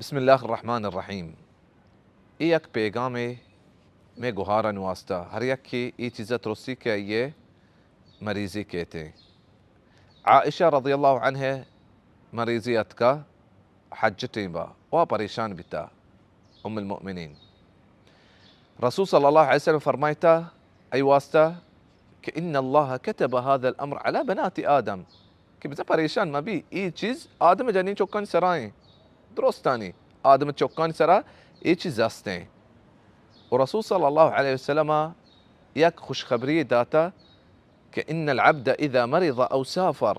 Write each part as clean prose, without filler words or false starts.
بسم الله الرحمن الرحیم. یک پیغام میں گوهارن واسطه هر یک کی ای چیز ترسی که یه مریضی کہتے. عائشہ رضی اللہ عنہ مریضیت کا حجتیں با و پریشان بتا ام المؤمنین. رسول صلی اللہ علیہ وسلم فرمایتا ای واسطه که ان الله كتب هذا الامر على بنات آدم که بزا پریشان مبی ای چیز آدم جنین چوکان سرائیں درستانی آدم چوکان سرا ای چیز هستیں. ورسول صلى الله عليه وسلم یک خوشخبری داتا که ان العبد اذا مرض او سافر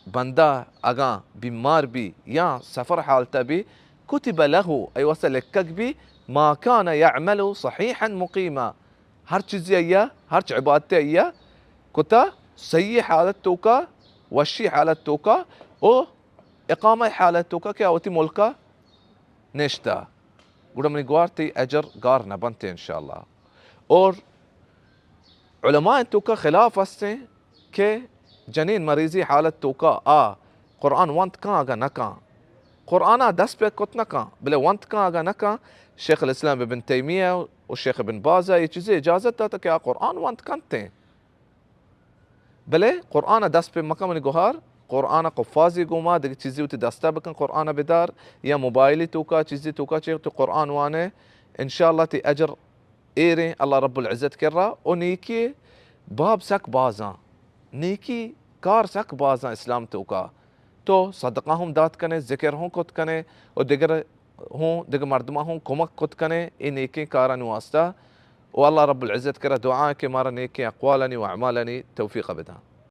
بندا اگا بیمار بی یا سفر حالتا بی كتب له ای وصل لکک بی ما كان يعمل صحيحا مقيما هر چیزی ایا هر چ عبادتی ایا کتا صحیح حالت توکا وشی حالت توکا او اقامه حالت توکا که اوتی ملکا نشتا گوڑا منی گوارتی اجر گار نبنتے انشاءاللہ. اور علماء توکا خلاف ہستے کہ جنین مریضی حالت توکا قرآن وانت کان آگا نکان قرآن دست پہ کت نکان بلے وانت کان آگا نکان. شیخ الاسلام ابن تیمیہ و شیخ ابن بازا یہ چیزیں اجازت داتا کہ قرآن وانت کانتے بلے قرآن دست پہ مکہ منی گوہار قرآن قفازی گوما دیگه چیزی ہوتی دستا بکن قرآن بدار یا موبائلی توکا چیزی توکا چیز تو قرآن وانے انشاءاللہ تی اجر ایریں اللہ رب العزت کر رہا و نیکی باب سک بازاں نیکی کار سک بازاں اسلام توکا تو صدقہ ہم دات کنے ذکر ہوں کت کنے و دیگر مردمہ ہوں کمک کت کنے ای نیکی کارا نواستا و اللہ رب العزت کر رہا دعا کہ مارا نیکی اقوالنی و اعمالنی توفیق بدا.